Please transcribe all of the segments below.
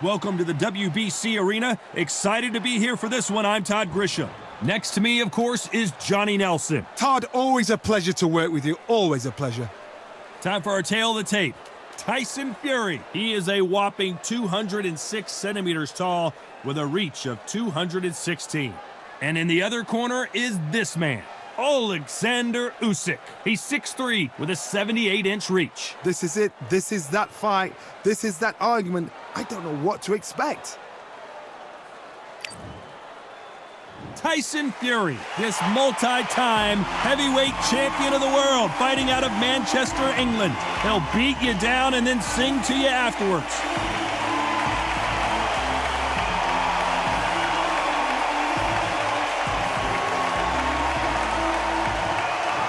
Welcome to the WBC Arena. Excited to be here for this one. I'm Todd Grisham. Next to me, of course, is Johnny Nelson. Todd, always a pleasure to work with you. Always a pleasure. Time for our tail of the tape. Tyson Fury. He is a whopping 206 centimeters tall with a reach of 216. And in the other corner is this man, Oleksandr Usyk. He's 6'3" with a 78-inch reach. This is it. This is that fight. This is that argument. I don't know what to expect. Tyson Fury, this multi-time heavyweight champion of the world, fighting out of Manchester, England. He'll beat you down and then sing to you afterwards.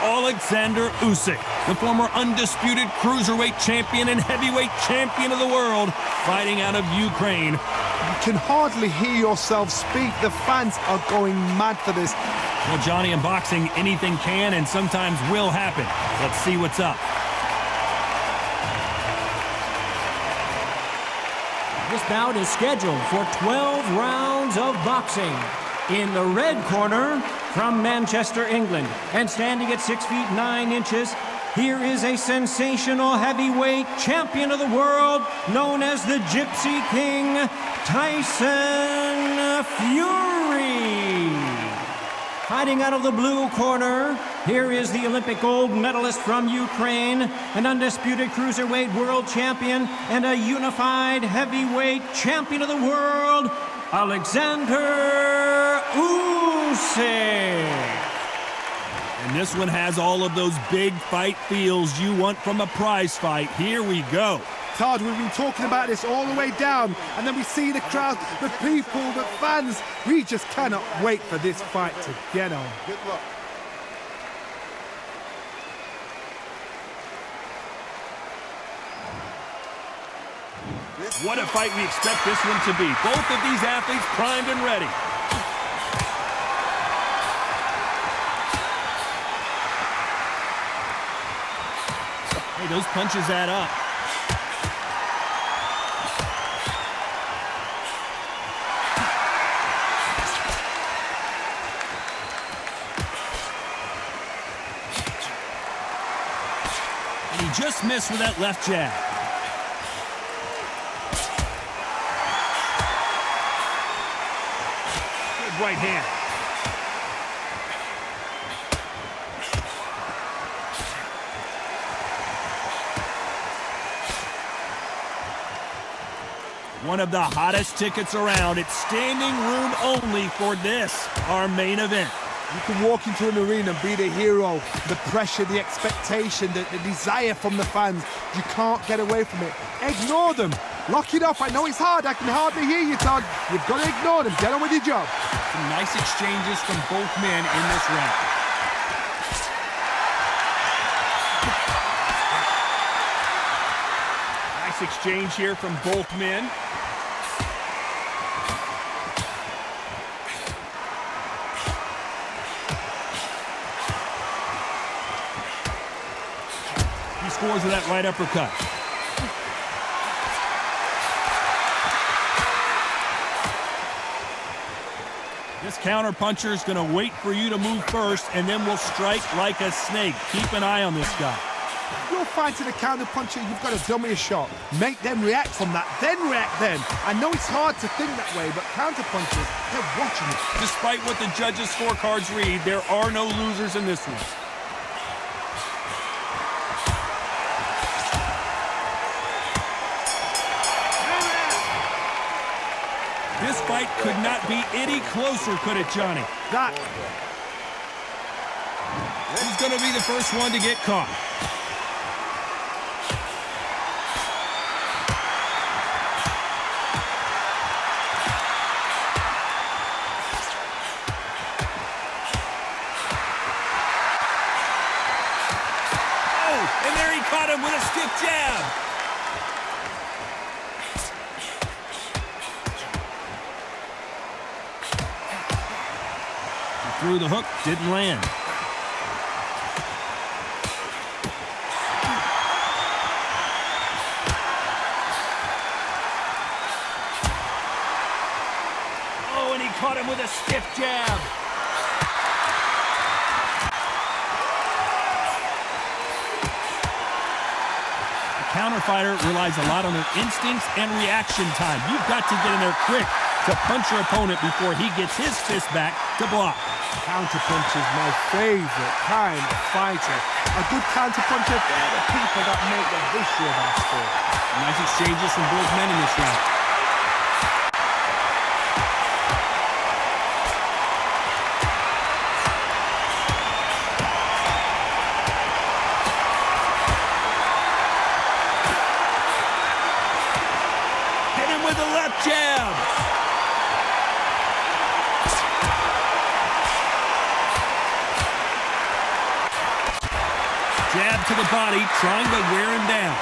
Oleksandr Usyk, the former undisputed cruiserweight champion and heavyweight champion of the world, fighting out of Ukraine. You can hardly hear yourself speak. The fans are going mad for this. Well, Johnny, in boxing, anything can and sometimes will happen. Let's see what's up. This bout is scheduled for 12 rounds of boxing. In the red corner, from Manchester, England, and standing at 6 feet 9 inches, here is a sensational heavyweight champion of the world, known as the Gypsy King, Tyson Fury. Fighting out of the blue corner, here is the Olympic gold medalist from Ukraine, an undisputed cruiserweight world champion, and a unified heavyweight champion of the world, Oleksandr Usyk. And this one has all of those big fight feels you want from a prize fight. Here we go. Todd, we've been talking about this all the way down, and then we see the crowd, the people, the fans. We just cannot wait for this fight to get on. Good luck. What a fight we expect this one to be. Both of these athletes primed and ready. Hey, those punches add up. And he just missed with that left jab. Good right hand. One of the hottest tickets around. It's standing room only for this, our main event. You can walk into an arena and be the hero. The pressure, the expectation, the desire from the fans. You can't get away from it. Ignore them. Lock it up. I know it's hard. I can hardly hear you, Todd. You've got to ignore them. Get on with your job. Some nice exchanges from both men in this round. Nice exchange here from both men. He scores with that right uppercut. This counter-puncher is going to wait for you to move first, and then will strike like a snake. Keep an eye on this guy. You're fighting a counter-puncher, you've got to dummy a shot. Make them react from that, then react then. I know it's hard to think that way, but counter-punchers, they're watching it. Despite what the judges' scorecards read, there are no losers in this one. This fight could not be any closer, could it, Johnny? That. Who's going to be the first one to get caught? Oh, and there he caught him with a stiff jab. Through the hook, didn't land. caught him with a stiff jab. The counter fighter relies a lot on their instincts and reaction time. You've got to get in there quick to punch your opponent before he gets his fist back to block. Counterpunch is my favorite kind of fighter. A good counterpuncher, they're the people that make the history of our sport. Nice exchanges from both men in this round. Hit him with a left jab. Jab to the body, trying to wear him down.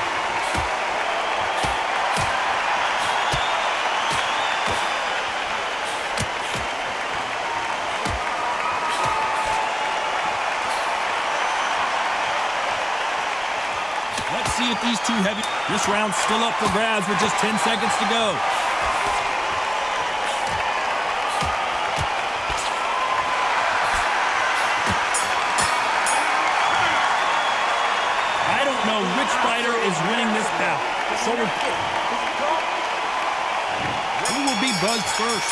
Let's see if these two heavy... This round's still up for grabs with just 10 seconds to go. Which fighter is winning this bout? So who will be buzzed first?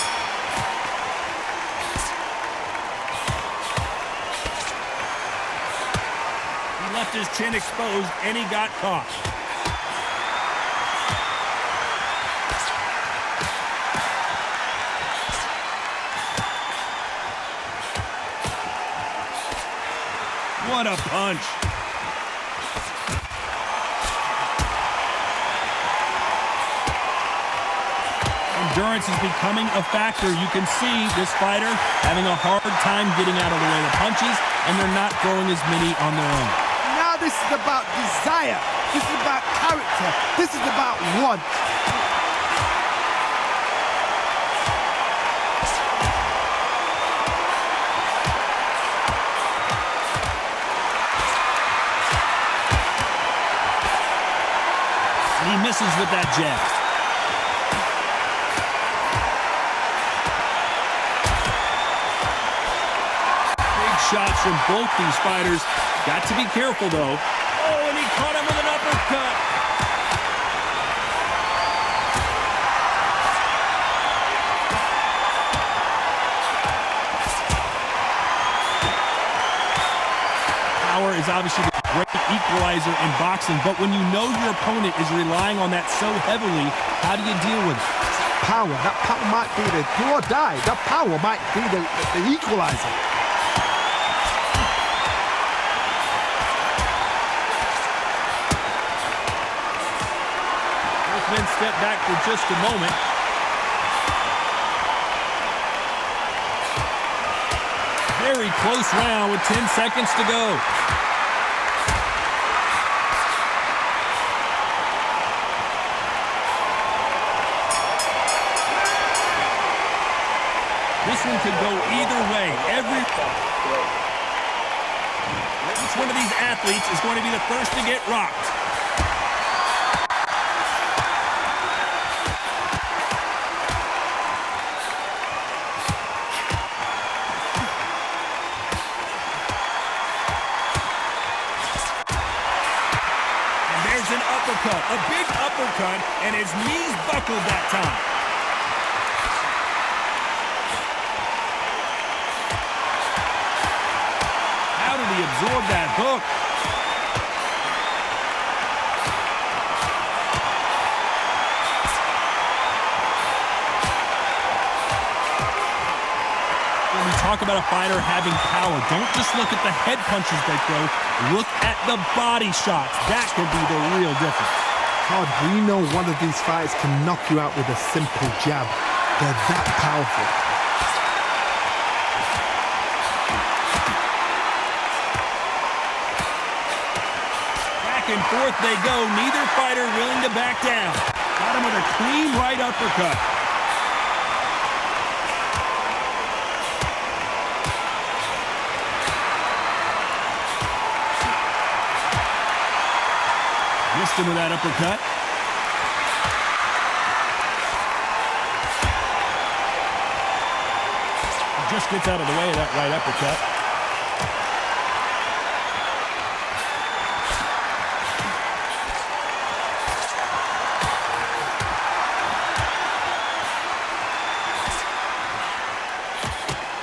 He left his chin exposed and he got caught. What a punch. Endurance is becoming a factor. You can see this fighter having a hard time getting out of the way of punches, and they're not throwing as many on their own. Now this is about desire. This is about character. This is about want. And he misses with that jab. Shots from both these fighters. Got to be careful, though. Oh, and he caught him with an uppercut. Power is obviously the great equalizer in boxing, but when you know your opponent is relying on that so heavily, how do you deal with it? Power. That power might be the do or die. That power might be the equalizer. Men step back for just a moment. Very close round with 10 seconds to go. This one could go either way. Each one of these athletes is going to be the first to get rocked. A big uppercut, and his knees buckled that time. How did he absorb that hook? When we talk about a fighter having power, don't just look at the head punches they throw. Look at the body shots. That could be the real difference. Todd, we know one of these fighters can knock you out with a simple jab. They're that powerful. Back and forth they go. Neither fighter willing to back down. Got him with a clean right uppercut. Missed him with that uppercut. Just gets out of the way of that right uppercut.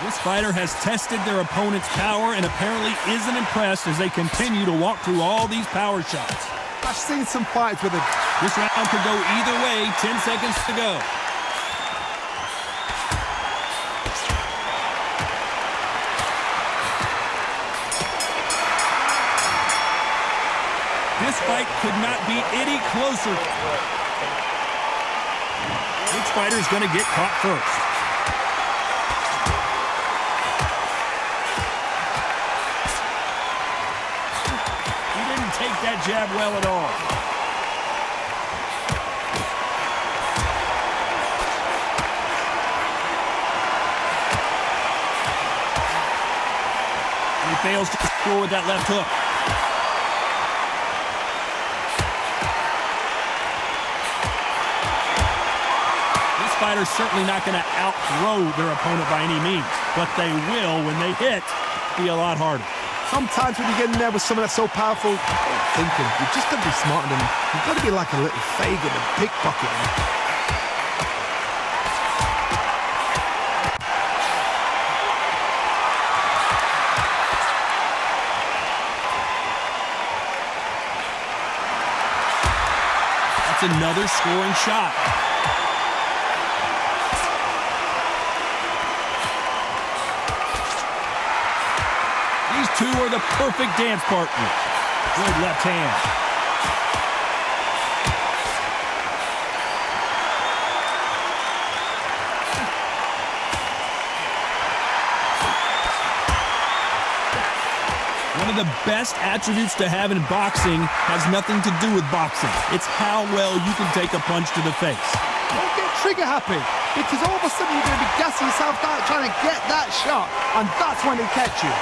This fighter has tested their opponent's power and apparently isn't impressed as they continue to walk through all these power shots. I've seen some fights with him. This round could go either way. 10 seconds to go. This fight could not be any closer. Which fighter's going to get caught first? He didn't take that jab well at all. He fails to score with that left hook. Fighters certainly not going to outthrow their opponent by any means, but they will, when they hit, be a lot harder. Sometimes when you get in there with someone that's so powerful, thinking, you've just got to be smarter than him. You've got to be like a little Fagin and pickpocket him. That's another scoring shot. These two are the perfect dance partners. Good left hand. One of the best attributes to have in boxing has nothing to do with boxing. It's how well you can take a punch to the face. Don't get trigger happy, because all of a sudden you're going to be gassing yourself out trying to get that shot, and that's when they catch you.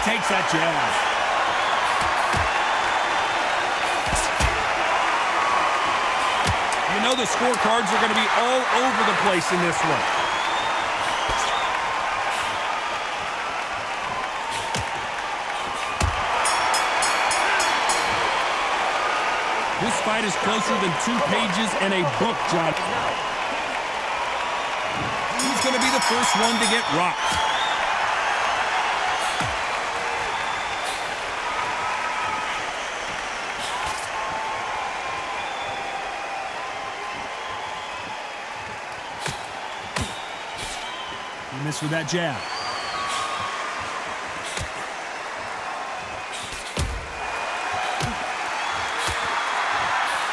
Takes that jab. You know the scorecards are going to be all over the place in this one. This fight is closer than 2 pages in a book, John. Who's going to be the first one to get rocked? Miss with that jab.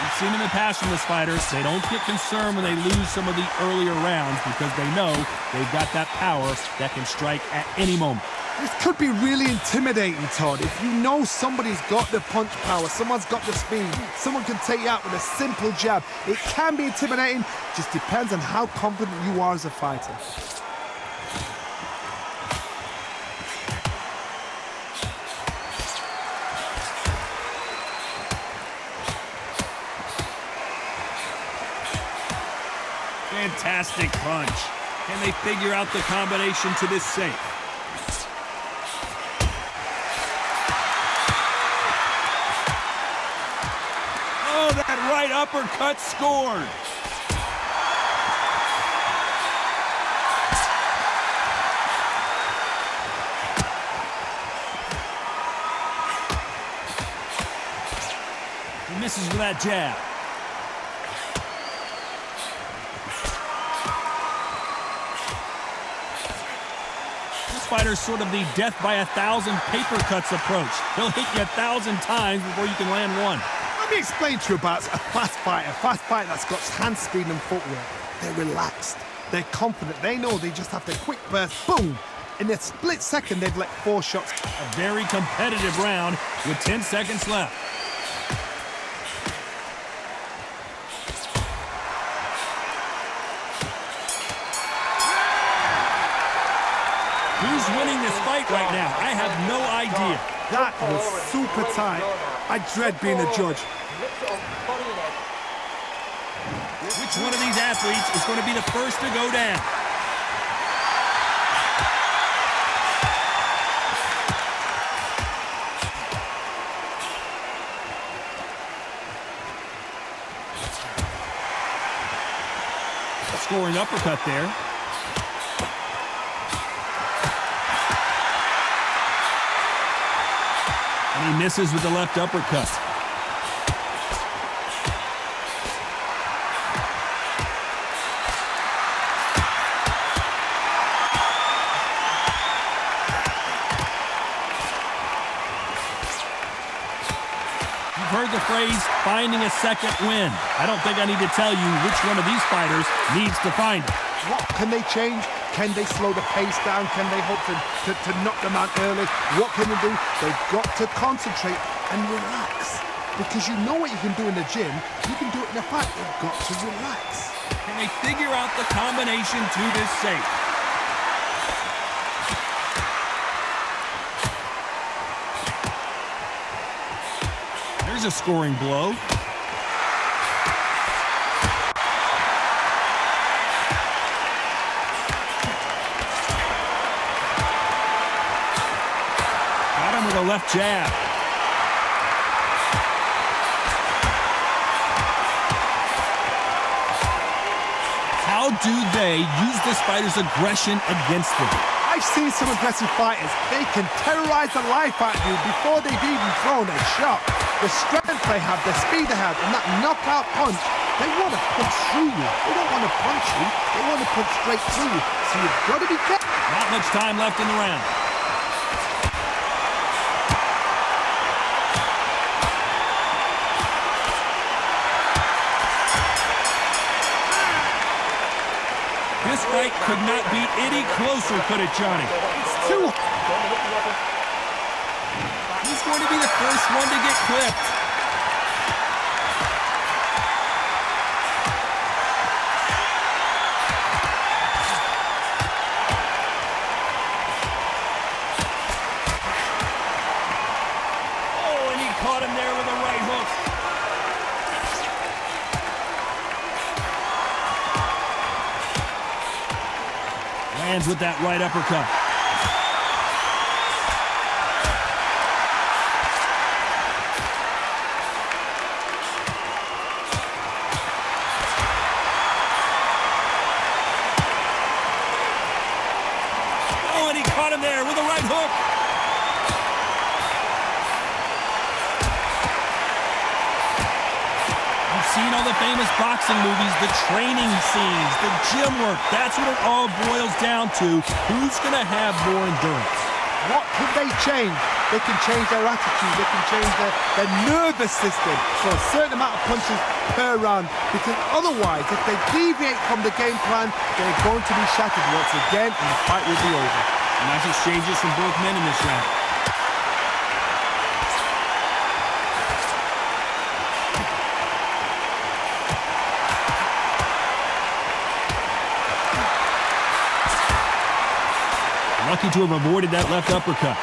We've seen in the past from this fighters, they don't get concerned when they lose some of the earlier rounds because they know they've got that power that can strike at any moment. This could be really intimidating, Todd. If you know somebody's got the punch power, someone's got the speed, someone can take you out with a simple jab. It can be intimidating, just depends on how confident you are as a fighter. Fantastic punch. Can they figure out the combination to this safe? Oh, that right uppercut scored. He misses with that jab. Fighter's sort of the death by 1,000 paper cuts approach. He'll hit you 1,000 times before you can land one. Let me explain to you about a fast fighter that's got hand speed and footwork. They're relaxed, they're confident, they know they just have to quick burst, boom. In a split second, they've let 4 shots. A very competitive round with 10 seconds left. Who's winning this fight right now? I have no idea. That was super tight. I dread being a judge. Which one of these athletes is going to be the first to go down? Scoring uppercut there. And he misses with the left uppercut. You've heard the phrase, finding a second win. I don't think I need to tell you which one of these fighters needs to find it. What can they change? Can they slow the pace down? Can they hope to knock them out early? What can they do? They've got to concentrate and relax. Because you know what you can do in the gym, you can do it in a fight. You've got to relax. Can they figure out the combination to this safe? There's a scoring blow. Got him with a left jab. How do they use this fighter's aggression against them? I've seen some aggressive fighters. They can terrorize the life out of you before they've even thrown a shot. The strength they have, the speed they have, and that knockout punch, they want to punch through you. They don't want to punch you. They want to punch straight through you. So you've got to be careful. Not much time left in the round. This fight could not be any closer, could it, Johnny? It's too... He's going to be the first one to get clipped. Oh, and he caught him there with a right hook. Lands with that right uppercut. Oh, and he caught him there with a right hook. You've seen all the famous boxing movies, the training scenes, the gym work. That's what it all boils down to. Who's going to have more endurance? What can they change? They can change their attitude. They can change their nervous system for a certain amount of punches per round. Because otherwise, if they deviate from the game plan, they're going to be shattered once again, and the fight will be over. Nice exchanges from both men in this round. Lucky to have avoided that left uppercut.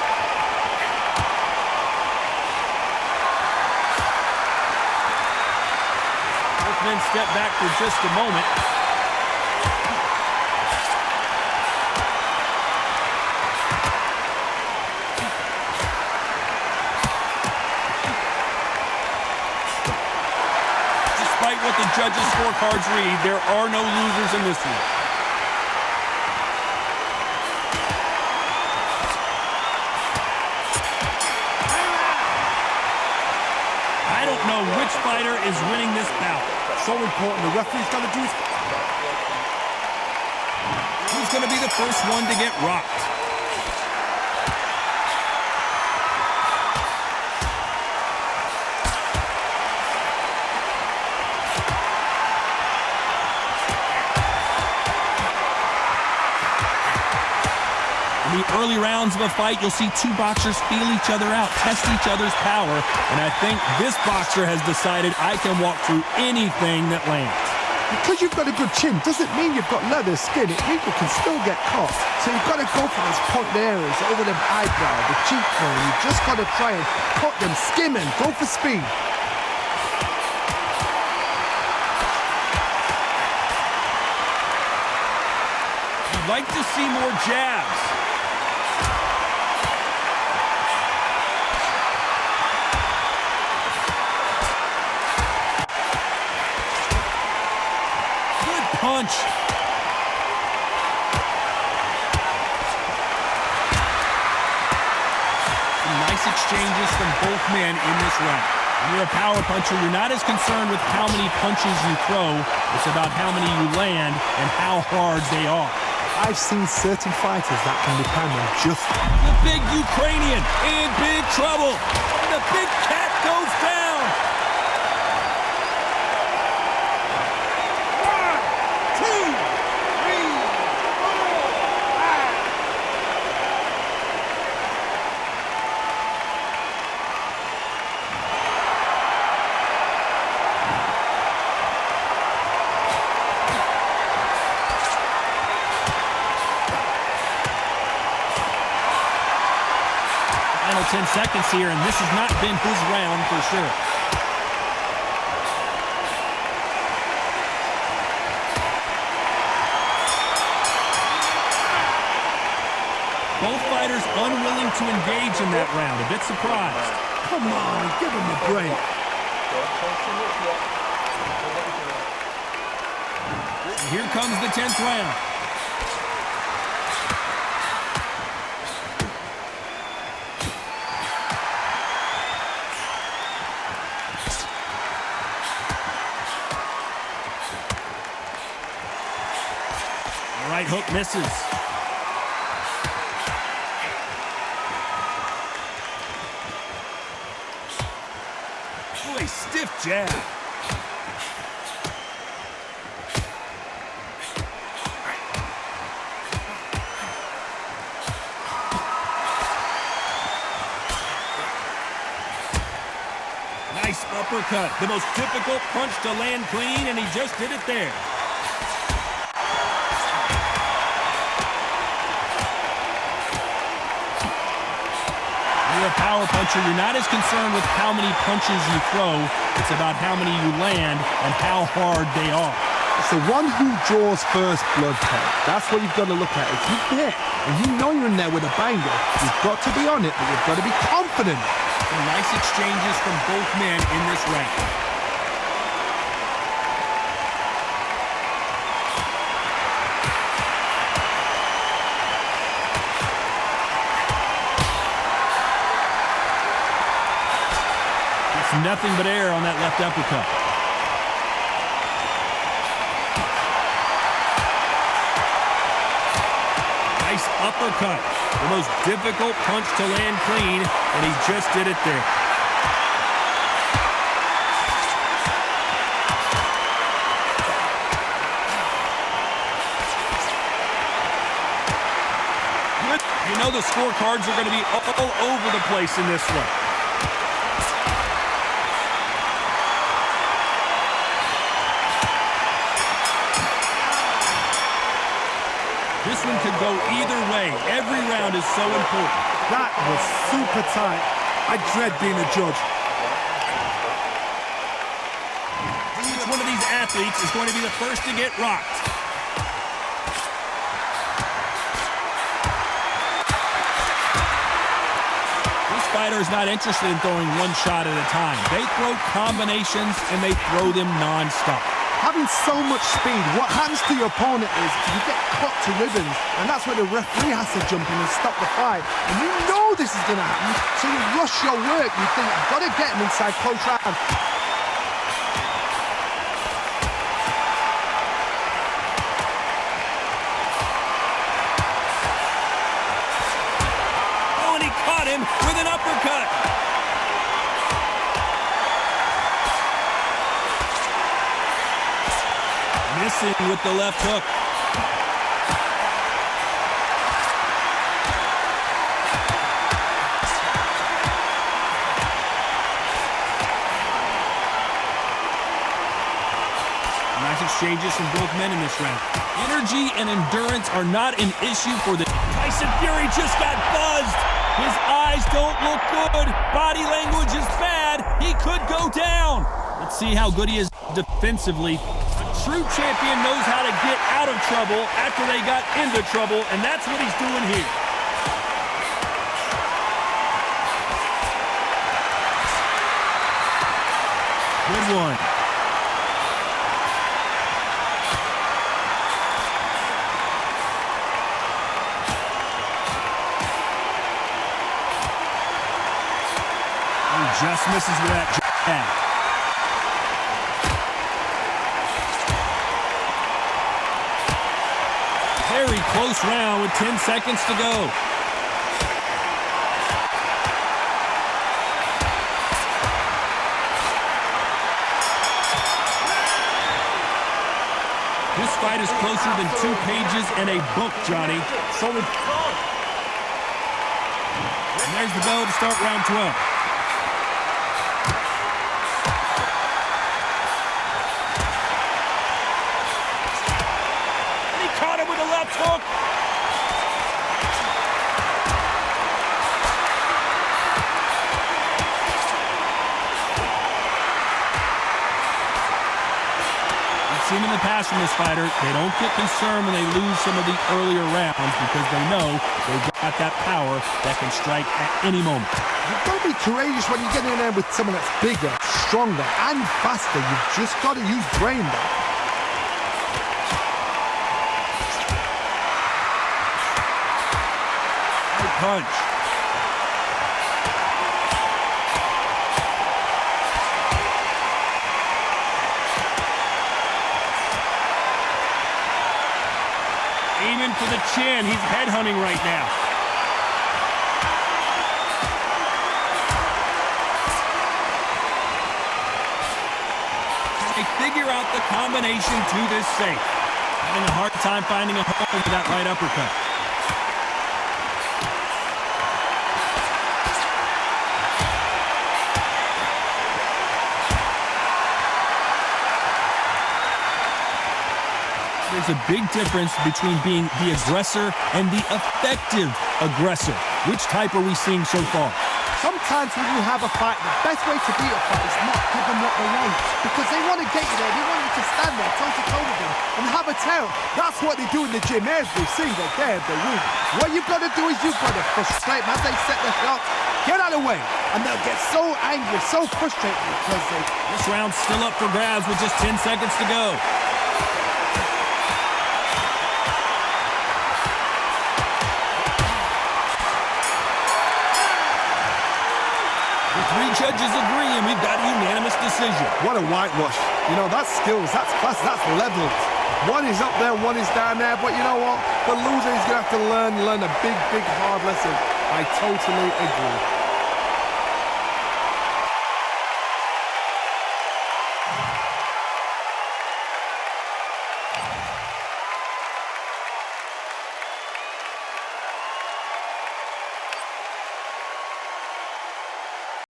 Both men step back for just a moment. Despite what the judges' scorecards read, there are no losers in this one. Which fighter is winning this bout? So important. The referee's got to do his... Who's going to be the first one to get rocked? In the early rounds of a fight, you'll see two boxers feel each other out, test each other's power, and I think this boxer has decided I can walk through anything that lands. Because you've got a good chin doesn't mean you've got leather skin. It means you can still get caught. So you've got to go for those point areas, over the eyebrow, the cheekbone. You've just got to try and cut them, skim and go for speed. I'd like to see more jabs. Good punch. Some nice exchanges from both men in this round. When you're a power puncher, you're not as concerned with how many punches you throw. It's about how many you land and how hard they are. I've seen certain fighters that can depend on just... The big Ukrainian in big trouble. The big cat goes down. 1, 2, 3, 4, 5. Final 10 seconds here, and this has not been his round for sure. Both fighters unwilling to engage in that round. A bit surprised. Come on, give him a break. And here comes the 10th round. Right hook misses. Oh, a stiff jab. Nice uppercut. The most difficult punch to land clean, and he just did it there. You're a power puncher, you're not as concerned with how many punches you throw. It's about how many you land and how hard they are. It's the one who draws first blood, Ted. That's what you've got to look at. If you hit and you know you're in there with a banger, you've got to be on it, but you've got to be confident. Some nice exchanges from both men in this round. Nothing but air on that left uppercut. Nice uppercut. The most difficult punch to land clean, and he just did it there. You know the scorecards are going to be all over the place in this one. This one could go either way. Every round is so important. That was super tight. I dread being a judge. Each one of these athletes is going to be the first to get rocked. This fighter is not interested in throwing one shot at a time. They throw combinations, and they throw them non-stop. Having so much speed, what happens to your opponent is you get cut to ribbons, and that's where the referee has to jump in and stop the fight. And you know this is going to happen, so you rush your work. You think, I've got to get him inside close round. Oh, and he caught him with an uppercut. Missing with the left hook. Nice exchanges from both men in this round. Energy and endurance are not an issue for the... Tyson Fury just got buzzed. His eyes don't look good. Body language is bad. He could go down. Let's see how good he is defensively. true champion knows how to get out of trouble after they got into trouble, and that's what he's doing here. Good one. He just misses with that jab. Very close round with 10 seconds to go. This fight is closer than 2 pages in a book, Johnny. And there's the bell to start round 12. And he caught him with a left hook. Seen in the past from this fighter, they don't get concerned when they lose some of the earlier rounds because they know they've got that power that can strike at any moment. You've got to be courageous when you get in there with someone that's bigger, stronger, and faster. You've just got to use brain there. Good punch. Aiming for the chin. He's headhunting right now. They figure out the combination to this safe. Having a hard time finding a home with that right uppercut. There's a big difference between being the aggressor and the effective aggressor. Which type are we seeing so far? Sometimes when you have a fight, the best way to beat a fight is not give them what they want. Because they want to get you there. They want you to stand there toe-to-toe with them and have a tail. That's what they do in the gym every single day of the week. What you've got to do is you've got to frustrate them as they set their shots. Get out of the way. And they'll get so angry, so frustrated because they... This round's still up for grabs with just 10 seconds to go. Three judges agree, and we've got a unanimous decision. What a whitewash. You know, that's skills, that's class, that's leveled. One is up there, one is down there, but you know what? The loser is going to have to learn a big, hard lesson. I totally agree.